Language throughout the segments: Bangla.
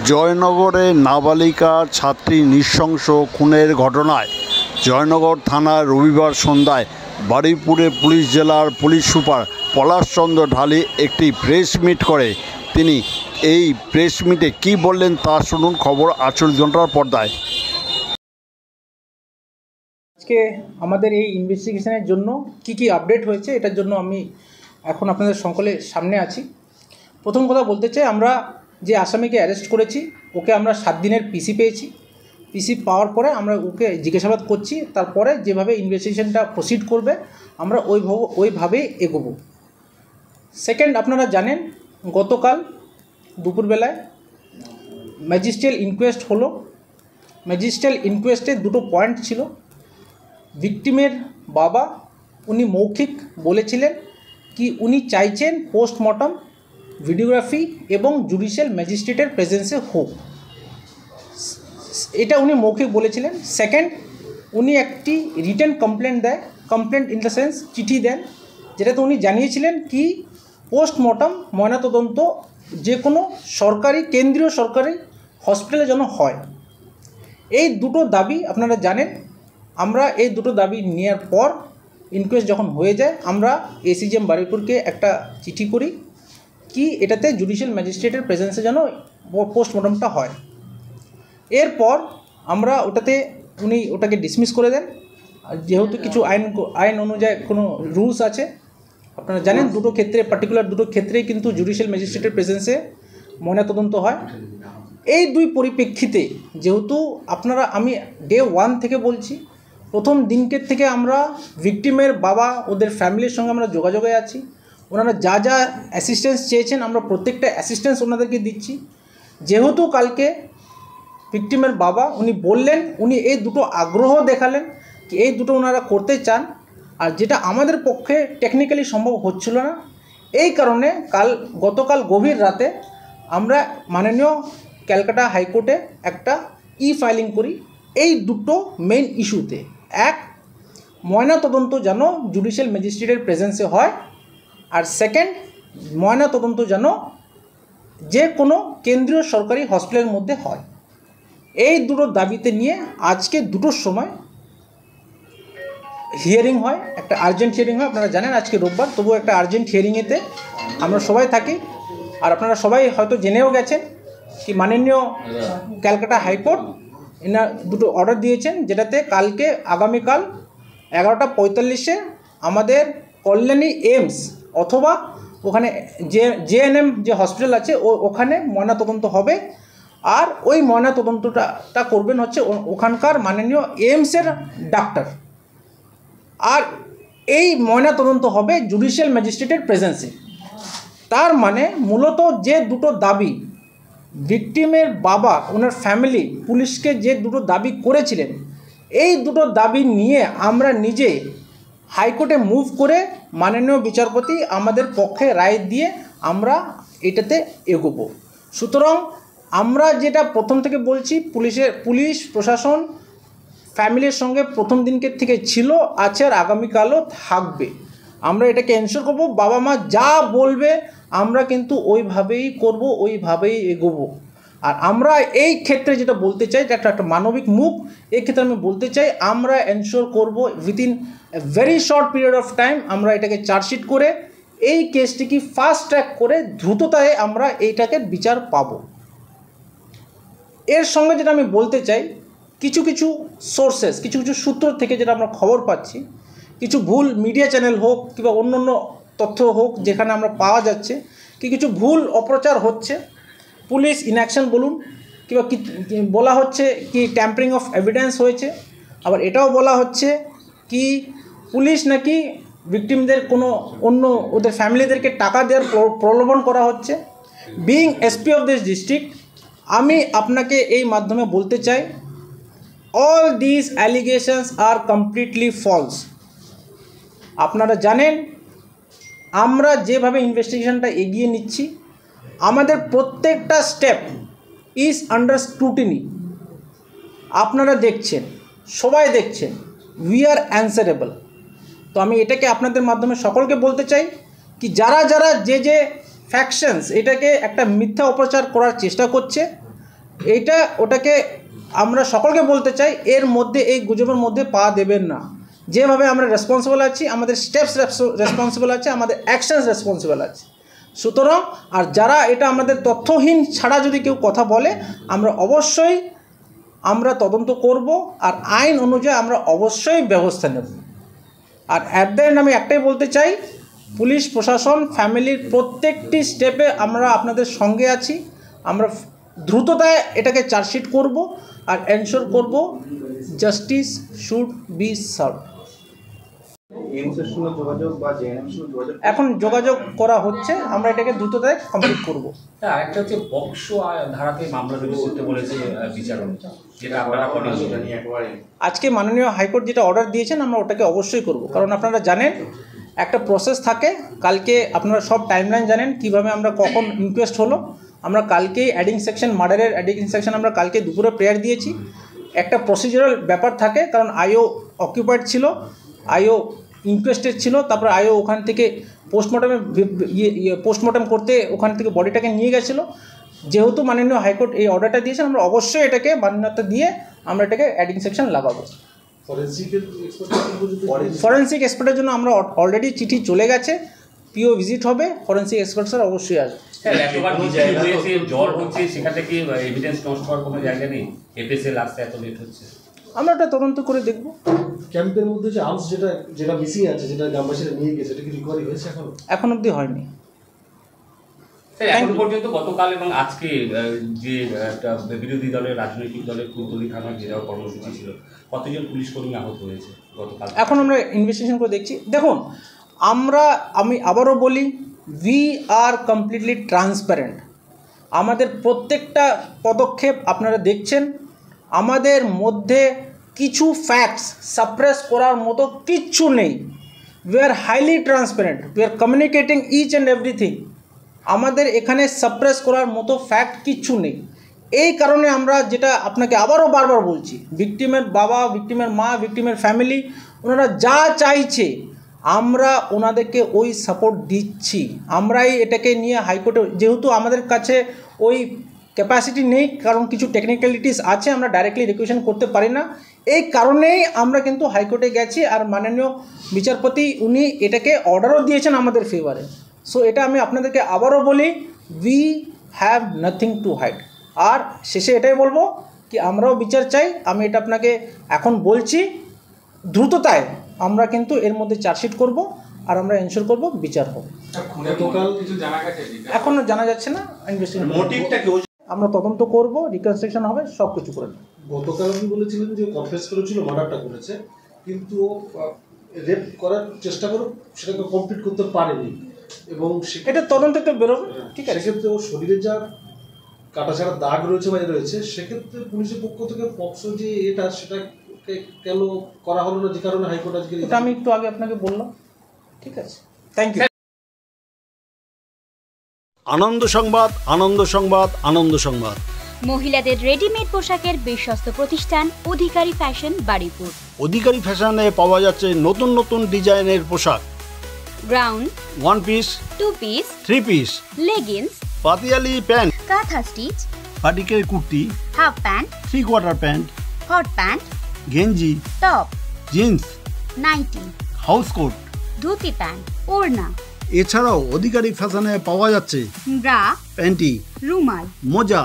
জয়নগরে নাবালিকা ছাত্রী নৃশংস খুনের ঘটনায় জয়নগর থানায় রবিবার সন্ধ্যায় বারুইপুরে পুলিশ জেলার পুলিশ সুপার পলাশচন্দ্র ঢালি একটি প্রেস মিট করে। তিনি এই প্রেস মিটে কী বললেন তা শুনুন খবর 48 ঘন্টার পর্দায়। আজকে আমাদের এই ইনভেস্টিগেশনের জন্য কি আপডেট হয়েছে এটার জন্য আমি এখন আপনাদের সকলের সামনে আছি। প্রথম কথা বলতে চাই, আমরা যে আসামিকে অ্যারেস্ট করেছি ওকে আমরা 7 দিনের পিসি পেয়েছি। পিসি পাওয়ার পরে আমরা ওকে জিজ্ঞাসাবাদ করছি, তারপরে যেভাবে ইনভেস্টিগেশনটা প্রসিড করবে আমরা ওইভাবেই এগোবো। সেকেন্ড, আপনারা জানেন গতকাল দুপুরবেলায় ম্যাজিস্ট্রিয়াল ইনকোয়েস্ট হলো। ম্যাজিস্ট্রিয়াল ইনকোয়েস্টে দুটো পয়েন্ট ছিল। ভিকটিমের বাবা উনি মৌখিক বলেছিলেন কি উনি চাইছেন পোস্টমর্টম ভিডিওগ্রাফি এবং জুডিশিয়াল ম্যাজিস্ট্রেটের প্রেজেন্সে হোক, এটা উনি মৌখিক বলেছিলেন। সেকেন্ড, উনি একটি written complaint in the sense চিঠি দেন, যেটাতে উনি জানিয়েছিলেন কি পোস্টমর্টম ময়নাতদন্ত যে কোনো কেন্দ্রীয় সরকারি হসপিটালে যেন হয়। এই দুটো দাবি আপনারা জানেন। আমরা এই দুটো দাবি নেওয়ার পর ইনকোয়েস্ট যখন হয়ে যায় আমরা এসিজিএম বারুইপুরকে একটা চিঠি করি কি এটাতে জুডিশিয়াল ম্যাজিস্ট্রেটের প্রেজেন্সে যেন পোস্টমর্টমটা হয়। এরপর আমরা উনি ওটাকে ডিসমিস করে দেন। যেহেতু কিছু আইন অনুযায়ী কোনো রুলস আছে, আপনারা জানেন পার্টিকুলার দুটো ক্ষেত্রেই কিন্তু জুডিশিয়াল ম্যাজিস্ট্রেটের প্রেজেন্সে ময়নাতদন্ত হয়। এই দুই পরিপ্রেক্ষিতে যেহেতু আমি ডে 1 থেকে বলছি, প্রথম দিনকের থেকে আমরা ভিকটিমের বাবা ওদের ফ্যামিলির সঙ্গে আমরা যোগাযোগে আছি। ওনারা যা অ্যাসিস্ট্যান্স চেয়েছেন আমরা প্রত্যেকটা অ্যাসিস্ট্যান্স ওনাদেরকে দিচ্ছি। যেহেতু কালকে ভিকটিমের বাবা উনি বললেন, উনি এই দুটো আগ্রহ দেখালেন কি এই দুটো ওনারা করতে চান, আর যেটা আমাদের পক্ষে টেকনিক্যালি সম্ভব হচ্ছিল না। এই কারণে গতকাল গভীর রাতে আমরা মাননীয় ক্যালকাটা হাইকোর্টে একটা ফাইলিং করি এই দুটো মেইন ইস্যুতে। এক, ময়নাতদন্ত যেন জুডিশিয়াল ম্যাজিস্ট্রেটের প্রেজেন্সে হয়, আর সেকেন্ড, ময়নাতদন্ত যেন যে কোনো কেন্দ্রীয় সরকারি হসপিটালের মধ্যে হয়। এই দুটো দাবিতে নিয়ে আজকে 2টোর সময় হিয়ারিং হয়, একটা আর্জেন্ট হিয়ারিং হয়। আপনারা জানেন আজকে রোববার, তবুও একটা আর্জেন্ট হিয়ারিংয়েতে আমরা সবাই থাকি। আর আপনারা সবাই হয়তো জেনেও গেছেন কি মাননীয় ক্যালকাটা হাইকোর্ট এনার দুটো অর্ডার দিয়েছেন, যেটাতে আগামীকাল 11:45-এ আমাদের কল্যাণী এইমস অথবা ওখানে জেএনএম যে হসপিটাল আছে ওখানে ময়নাতদন্ত হবে। আর ওই ময়নাতদন্তটা করবেন হচ্ছে ওখানকার মাননীয় এইমসের ডাক্তার। আর এই ময়নাতদন্ত হবে জুডিশিয়াল ম্যাজিস্ট্রেটের প্রেজেন্সে। তার মানে মূলত যে দুটো দাবি ভিকটিমের বাবা ওনার ফ্যামিলি পুলিশকে যে দুটো দাবি করেছিলেন, এই দুটো দাবি নিয়ে আমরা নিজে হাইকোর্টে মুভ করে মাননীয় বিচারপতি আমাদের পক্ষে রায় দিয়ে আমরা এটাতে এগোবো। সুতরাং আমরা যেটা প্রথম থেকে বলছি, পুলিশ প্রশাসন ফ্যামিলির সঙ্গে প্রথম দিনকের থেকে ছিল, আছে, আর আগামীকালও থাকবে। আমরা এটাকে এনশিওর করবো বাবা মা যা বলবে আমরা কিন্তু ওইভাবেই করব, ওইভাবেই এগোবো। আর আমরা এই ক্ষেত্রে যেটা বলতে চাই, এটা একটা মানবিক মুখ, এই ক্ষেত্রে আমি বলতে চাই আমরা এনশিওর করব within a very short period of time আমরা এটাকে চার্জশিট করে এই কেসটিকে ফাস্ট ট্র্যাক করে দ্রুততায় আমরা এইটাকে বিচার পাবো। এর সঙ্গে যেটা আমি বলতে চাই, কিছু সোর্সেস, কিছু সূত্র থেকে যেটা আমরা খবর পাচ্ছি, কিছু ভুল মিডিয়া চ্যানেল হোক কিংবা অন্য তথ্য হোক যেখানে আমরা পাওয়া যাচ্ছে কিছু ভুল অপপ্রচার হচ্ছে, পুলিশ ইনঅ্যাকশন বলুন কিংবা বলা হচ্ছে কি ট্যাম্পারিং অফ এভিডেন্স হয়েছে। আবার এটাও বলা হচ্ছে কি পুলিশ নাকি ভিকটিমদের কোনো অন্য ওদের ফ্যামিলিদেরকে টাকা দেওয়ার প্রলোভন করা হচ্ছে। Being SP of this district, আমি আপনাকে এই মাধ্যমে বলতে চাই all these allegations are completely false. আপনারা জানেন আমরা যেভাবে ইনভেস্টিগেশনটা এগিয়ে নিচ্ছি, আমাদের প্রত্যেকটা স্টেপ ইজ আন্ডার স্ক্রুটিনি। আপনারা দেখছেন, সবাই দেখছেন, উই আর অ্যান্সারেবল। তো আমি এটাকে আপনাদের মাধ্যমে সকলকে বলতে চাই কি যারা যে ফ্যাকশনস এটাকে একটা মিথ্যা অপপ্রচার করার চেষ্টা করছে, এইটা ওটাকে আমরা সকলকে বলতে চাই, এর মধ্যে এই গুজবের মধ্যে পা দেবেন না। যেভাবে আমরা রেসপন্সিবল আছি, আমাদের স্টেপস রেসপন্সিবল আছে, আমাদের অ্যাকশনস রেসপন্সিবল আছে। সুতরাং আর যারা এটা আমাদের তথ্যহীন ছাড়া যদি কেউ কথা বলে, আমরা অবশ্যই তদন্ত করব, আর আইন অনুযায়ী আমরা অবশ্যই ব্যবস্থা নেব। আর অ্যাট দ্য এন্ড আমি একটাই বলতে চাই, পুলিশ প্রশাসন ফ্যামিলির প্রত্যেকটি স্টেপে আমরা আপনাদের সঙ্গে আছি। আমরা দ্রুততায় এটাকে চার্জশিট করব আর এনশোর করব জাস্টিস শুড বি সার্ভ। এখন যোগাযোগ করা হচ্ছে, আমরা এটাকে দ্রুততায় কমপ্লিট করব। আরেকটা হচ্ছে পক্সো ধারাতে মামলা রুজু করতে বলেছে বিচারক, যেটা আপনারা করেন সেটা নিয়ে একবারে আজকে মাননীয় হাইকোর্ট যেটা অর্ডার দিয়েছেন আমরা ওটাকে অবশ্যই করব, কারণ আপনারা জানেন একটা প্রসেস থাকে। কালকে আপনারা সব টাইমলাইন জানেন কিভাবে আমরা কখন ইনকোয়েস্ট হলো। আমরা কালকেই অ্যাডিং সেকশন, মার্ডারের অ্যাডিং সেকশন আমরা কালকে দুপুরে প্রেয়ার দিয়েছি। একটা প্রসিজারাল ব্যাপার থাকে, কারণ আইও অকুপাইড ছিল, আইও ইনকোয়েস্টেড ছিল, তারপরে আইও ওখান থেকে পোস্টমর্টম করতে ওখান থেকে বডিটাকে নিয়ে গেছিলো। যেহেতু মাননীয় হাইকোর্ট এই অর্ডারটা দিয়েছেন, আমরা অবশ্যই এটাকে মান্যতা দিয়ে আমরা এটাকে অ্যাডিং সেকশন লাগাবো। ফরেন্সিক এক্সপার্টের জন্য আমরা অলরেডি চিঠি চলে গেছে, পিও ভিজিট হবে, ফরেন্সিক এক্সপার্ট স্যার অবশ্যই আসবে। জ্বর হচ্ছে, সেখান থেকে এভিডেন্স নষ্ট হওয়ার কোনো জায়গা নেই, এফএসএল আসতে এত লেট হচ্ছে। আমরা এটা তদন্ত করে দেখব। ক্যাম্পের মধ্যে যে আর্মস যেটা মিসিং আছে, যেটা গ্রামবাসীরা নিয়ে গেছে, এটা কি রিকভারি হয়েছে এখন অবধি হয়নি। এখন পর্যন্ত গতকাল এবং আজকে যে একটা বিরোধী দলের রাজনৈতিক দলের কুলতলি থানার যে যাওয়ার কর্মসূচি ছিল, কতজন পুলিশ কর্মী আহত হয়েছে গতকাল? এখন আমরা ইনভেস্টিগেশন করে দেখছি। দেখুন, আমি আবারও বলি, উই আর কমপ্লিটলি ট্রান্সপারেন্ট। আমাদের প্রত্যেকটা পদক্ষেপ আপনারা দেখছেন। আমাদের মধ্যে কিছু ফ্যাক্টস সাপ্রেস করার মতো কিচ্ছু নেই। We are highly transparent, we are communicating each and everything. আমাদের এখানে সাপ্রেস করার মতো ফ্যাক্ট কিচ্ছু নেই। এই কারণে আমরা যেটা আপনাকে আবারও বারবার বলছি, ভিকটিমের বাবা, ভিকটিমের মা, ভিকটিমের ফ্যামিলি, ওনারা যা চাইছে আমরা ওনাদেরকে ওই সাপোর্ট দিচ্ছি। আমরাই এটাকে নিয়ে হাইকোর্টে, যেহেতু আমাদের কাছে ওই ক্যাপাসিটি নেই, কারণ কিছু টেকনিক্যালিটিস আছে, আমরা ডাইরেক্টলি রিকুয়েশন করতে পারি না। এই কারণেই আমরা কিন্তু হাইকোর্টে গেছি, আর মাননীয় বিচারপতি উনি এটাকে অর্ডারও দিয়েছেন আমাদের ফেভারে। সো এটা আমি আপনাদেরকে আবারও বলি, we have nothing to hide. আর শেষে এটাই বলবো কি আমরাও বিচার চাই। আমি এটা আপনাকে এখন বলছি, দ্রুততায় আমরা কিন্তু এর মধ্যে চার্জশিট করব, আর আমরা এনশোর করব বিচার হবে। এখনও জানা যাচ্ছে না, ইনভেস্টিগেশন আমরা তদন্ত করব, রিকনস্ট্রাকশন হবে, সব কিছু করে নেব। গতকাল আপনি বলেছিলেন যে কনফেস করেছিল, মার্ডারটা করেছে, কিন্তু রেপ করার চেষ্টা করে সেটাকে কমপ্লিট করতে পারেনি, এবং এটা তদন্তে তো বেরোবে। ঠিক আছে, সেক্ষেত্রে ওর শরীরে যা কাটাছাড়া দাগ রয়েছে বা রয়েছে, সেক্ষেত্রে পুলিশের পক্ষ থেকে পক্সো যে সেটাকে কেন করা হলো না, যে কারণে হাইকোর্ট আজকে এটা আমি একটু আগে আপনাকে বললাম। ঠিক আছে, থ্যাংক ইউ। আনন্দ সংবাদ, আনন্দ সংবাদ, আনন্দ সংবাদ। মহিলাদের রেডিমেড পোশাকের বিশ্বস্ত প্রতিষ্ঠান অধিকারী ফ্যাশন, বারুইপুর। অধিকারী ফ্যাশনে পাওয়া যাচ্ছে নতুন নতুন ডিজাইনের পোশাক, ground, one piece, 2 piece, 3 piece, leggings, পাতিয়ালি প্যান্ট, কাঁথা স্টিচ, পাটিকের kurti, half pant, 3/4 pant, hot pant, গেঞ্জি, top, jeans, nightie, house coat, dhoti pant, ওড়না। এছাড়াও অধিকারী ফ্যাশনে পাওয়া যাচ্ছে ব্রা, প্যান্টি, রুমাল, মোজা,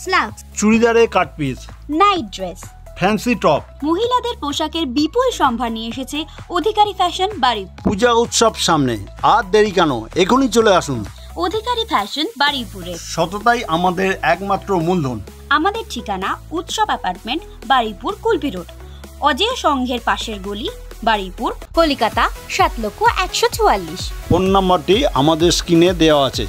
স্লাক্স, চুড়িদারে cut piece, night dress, fancy top. মহিলাদের পোশাকের বিপুল সম্ভার নিয়ে এসেছে অধিকারী ফ্যাশন, বারুইপুর। পূজা উৎসব সামনে, আর দেরি কেন, এখনই চলে আসুন। অধিকারী ফ্যাশন, বারুইপুরে। সততাই আমাদের একমাত্র মূলধন। আমাদের ঠিকানা উৎসব অ্যাপার্টমেন্ট, বারুইপুর, কুলপি রোড, অজেয় সংঘের পাশের গলি, বারুইপুর, কলিকাতা ৭,১৪৪। ফোন নাম্বারটি আমাদের স্ক্রিনে দেওয়া আছে।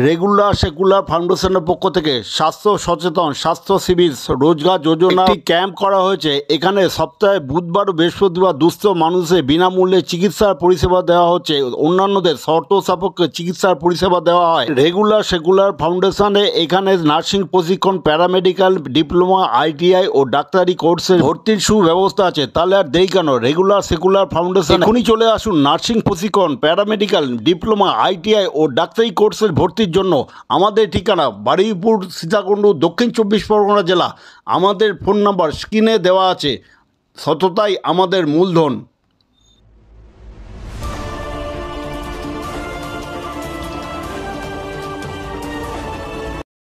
রেগুলার সেকুলার ফাউন্ডেশনের পক্ষ থেকে স্বাস্থ্য সচেতন স্বাস্থ্য শিবির রোজগার যোজনা একটি ক্যাম্প করা হয়েছে। এখানে সপ্তাহে বুধবার ও বৃহস্পতিবার দুস্থ মানুষের বিনামূল্যে চিকিৎসার পরিষেবা দেওয়া হচ্ছে, অন্যান্যদের শর্ত সাপেক্ষে চিকিৎসার পরিষেবা দেওয়া হয়। রেগুলার সেকুলার ফাউন্ডেশনে এখানে নার্সিং প্রশিক্ষণ, প্যারামেডিক্যাল ডিপ্লোমা, ITI ও ডাক্তারি কোর্সে ভর্তির সুব্যবস্থা আছে। তাহলে আর দেরি কেন? রেগুলার সেকুলার ফাউন্ডেশন এখনই চলে আসুন। নার্সিং প্রশিক্ষণ, প্যারামেডিক্যাল ডিপ্লোমা, ITI ও ডাক্তারি কোর্সের ভর্তির জন্য। আমাদের ঠিকানা বারুইপুর, সীতাকুণ্ড, দক্ষিণ 24 পরগনা জেলা। আমাদের ফোন নাম্বার স্ক্রিনে দেওয়া আছে। সততাই আমাদের মূলধন।